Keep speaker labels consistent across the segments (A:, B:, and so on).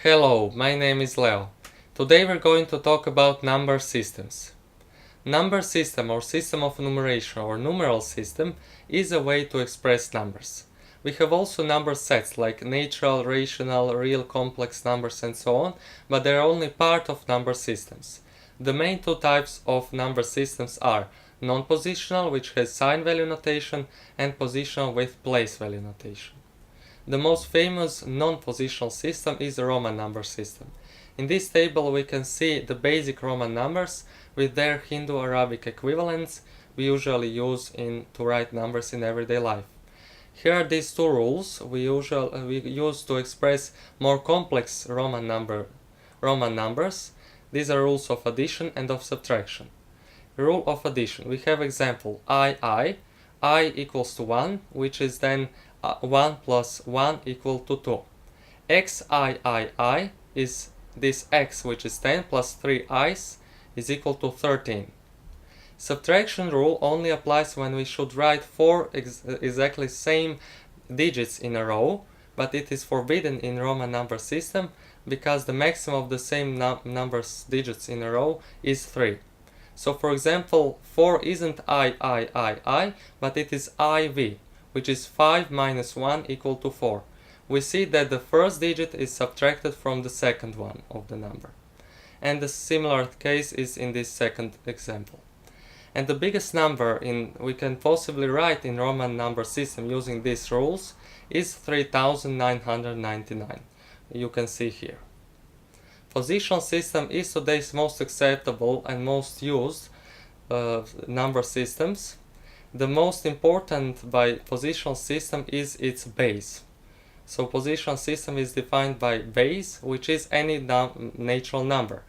A: Hello, my name is Leo. Today we're going to talk about number systems. Number system or system of numeration or numeral system is a way to express numbers. We have also number sets like natural, rational, real, complex numbers and so on, but they're only part of number systems. The main two types of number systems are non-positional, which has sign value notation, and positional with place value notation. The most famous non-positional system is the Roman number system. In this table we can see the basic Roman numbers with their Hindu-Arabic equivalents we usually use to write numbers in everyday life. Here are these two rules we use to express more complex Roman numbers. These are rules of addition and of subtraction. Rule of addition. We have example I equals to 1, which is then 1 plus 1 equal to 2. XII is this x, which is 10 plus 3 i's is equal to 13. Subtraction rule only applies when we should write 4 exactly same digits in a row, but it is forbidden in Roman number system because the maximum of the same numbers digits in a row is 3. So for example, 4 isn't I, but it is IV, which is 5 minus 1 equal to 4. We see that the first digit is subtracted from the second one of the number. And the similar case is in this second example. And the biggest number we can possibly write in Roman number system using these rules is 3999. You can see here. Positional system is today's most acceptable and most used number systems. The most important by positional system is its base. So positional system is defined by base, which is any natural number.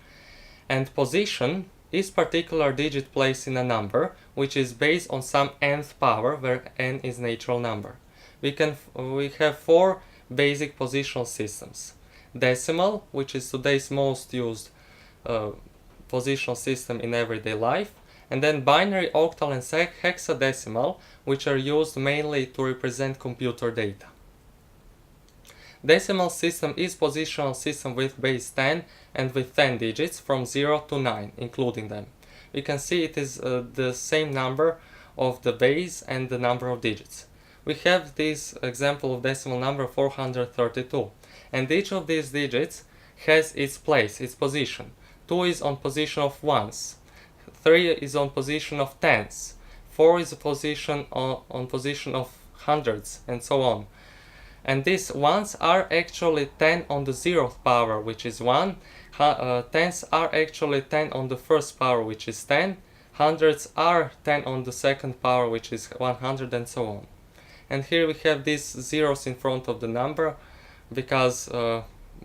A: And position is particular digit placed in a number, which is based on some nth power, where n is natural number. We have 4 basic positional systems. Decimal, which is today's most used positional system in everyday life, and then binary, octal, and hexadecimal, which are used mainly to represent computer data. Decimal system is positional system with base 10 and with 10 digits from 0 to 9, including them. We can see it is the same number of the base and the number of digits. We have this example of decimal number 432, and each of these digits has its place, its position. 2 is on position of ones, 3 is on position of tens, 4 is on position of hundreds, and so on. And these ones are actually 10 on the 0th power, which is 1. Tens are actually 10 on the first power, which is 10. Hundreds are 10 on the second power, which is 100, and so on. And here we have these zeros in front of the number because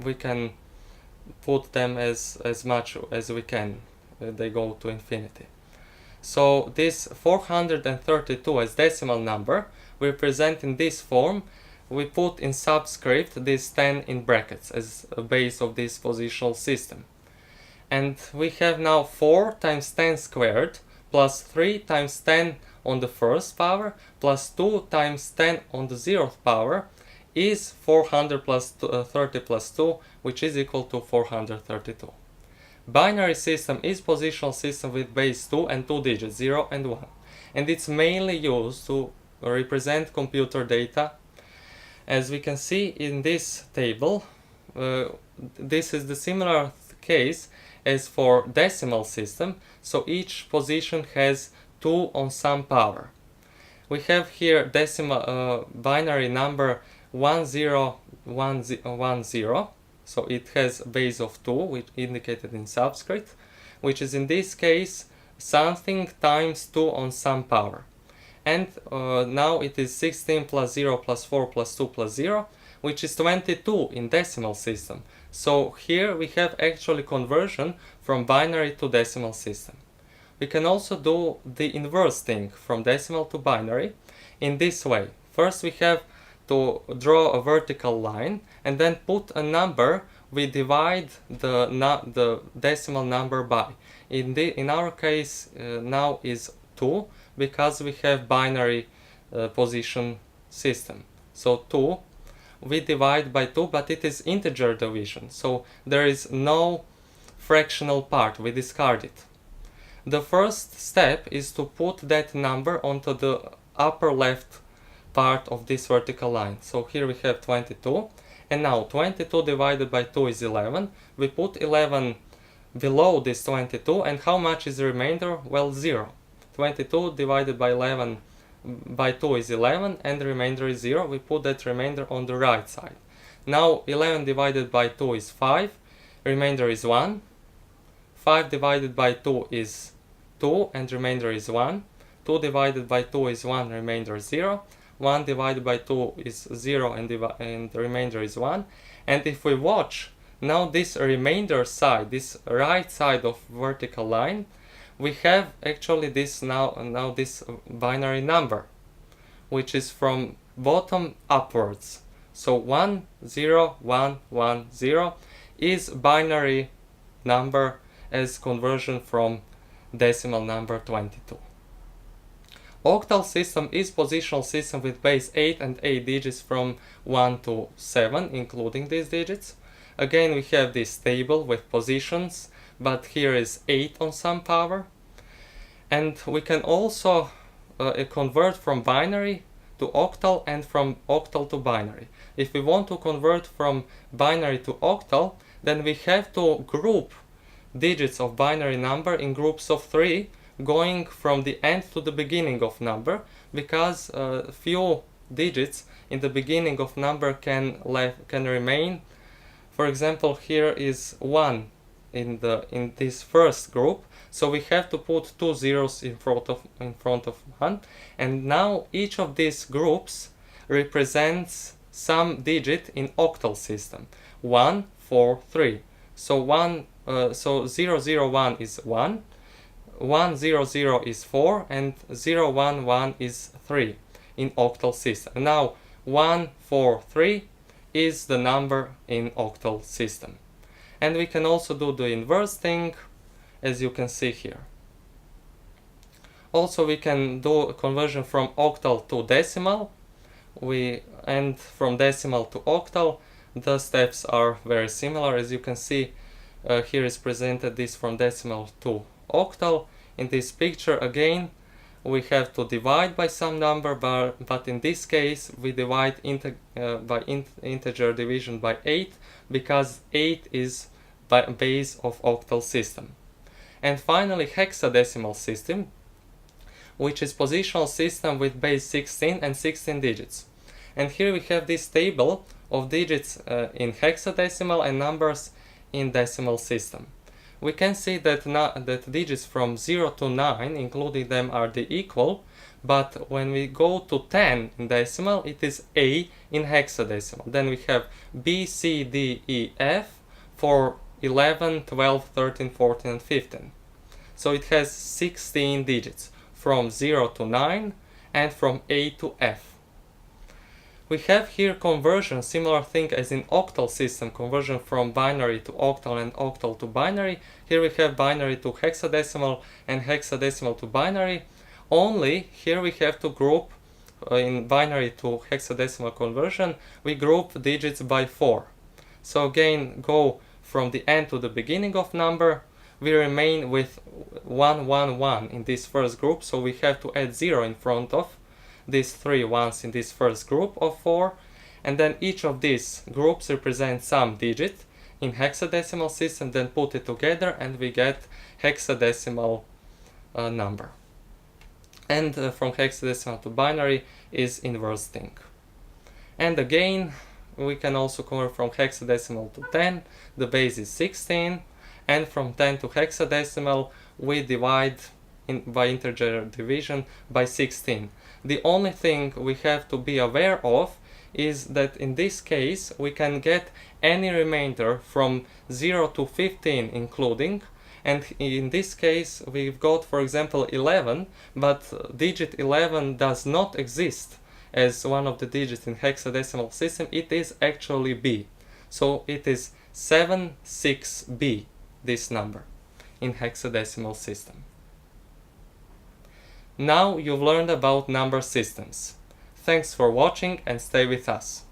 A: we can put them as much as we can. They go to infinity. So this 432 as decimal number we present in this form. We put in subscript this 10 in brackets as a base of this positional system. And we have now 4 times 10 squared plus 3 times 10 on the first power plus 2 times 10 on the 0th power is 400 plus 30 plus 2, which is equal to 432. Binary system is positional system with base 2 and 2 digits, 0 and 1. And it's mainly used to represent computer data. As we can see in this table, this is the similar case as for decimal system, so each position has 2 on some power. We have here decimal binary number 101010, so it has a base of 2, which indicated in subscript, which is in this case something times 2 on some power. And now it is 16 plus 0 plus 4 plus 2 plus 0, which is 22 in decimal system. So here we have actually conversion from binary to decimal system. We can also do the inverse thing from decimal to binary in this way. First we have to draw a vertical line and then put a number we divide the decimal number by. In our case now is 2, because we have binary position system. So 2 we divide by 2, but it is integer division, so there is no fractional part, we discard it. The first step is to put that number onto the upper left part of this vertical line. So here we have 22, and now 22 divided by 2 is 11. We put 11 below this 22, and how much is the remainder? Well, 0. 22 divided by 11 by 2 is 11, and the remainder is 0. We put that remainder on the right side. Now 11 divided by 2 is 5, remainder is 1. 5 divided by 2 is 2, and remainder is 1. 2 divided by 2 is 1, remainder is 0. 1 divided by 2 is 0, and the remainder is 1. And if we watch, now this remainder side, this right side of vertical line, we have actually this now this binary number, which is from bottom upwards. So 1 0 1 1 0 is binary number as conversion from decimal number 22. Octal system is positional system with base 8 and 8 digits from 1 to 7, including these digits. Again, we have this table with positions, but here is 8 on some power. And we can also convert from binary to octal and from octal to binary. If we want to convert from binary to octal, then we have to group digits of binary number in groups of 3, going from the end to the beginning of number, because few digits in the beginning of number can remain. For example, here is 1 in this first group, so we have to put 2 zeros in front of 1, and now each of these groups represents some digit in octal system. 1 4 3. So 0 0 1 is 1. 1 0 0 is 4, and 0 1 1 is 3 in octal system. Now 1 4 3 is the number in octal system. And we can also do the inverse thing, as you can see here. Also, we can do a conversion from octal to decimal. And from decimal to octal, the steps are very similar. As you can see, here is presented this from decimal to octal. In this picture, again, we have to divide by some number, but in this case we divide by integer division by 8, because 8 is base of octal system. And finally, hexadecimal system, which is positional system with base 16 and 16 digits. And here we have this table of digits in hexadecimal and numbers in decimal system. We can see that digits from 0 to 9, including them, are the equal, but when we go to 10 in decimal, it is A in hexadecimal. Then we have B, C, D, E, F for 11, 12, 13, 14, and 15. So it has 16 digits from 0 to 9 and from A to F. We have here conversion, similar thing as in octal system, conversion from binary to octal and octal to binary. Here we have binary to hexadecimal and hexadecimal to binary. Only here we have to group, in binary to hexadecimal conversion, we group digits by 4. So again, go from the end to the beginning of number. We remain with 1, 1, 1 in this first group, so we have to add 0 in front of these 3 ones in this first group of 4, and then each of these groups represents some digit in hexadecimal system, then put it together and we get hexadecimal number. And from hexadecimal to binary is inverse thing. And again, we can also convert from hexadecimal to 10, the base is 16, and from 10 to hexadecimal we divide by integer division by 16. The only thing we have to be aware of is that in this case we can get any remainder from 0 to 15 including, and in this case we've got, for example, 11, but digit 11 does not exist as one of the digits in hexadecimal system. It is actually B. So it is 76B, this number, in hexadecimal system. Now you've learned about number systems. Thanks for watching and stay with us.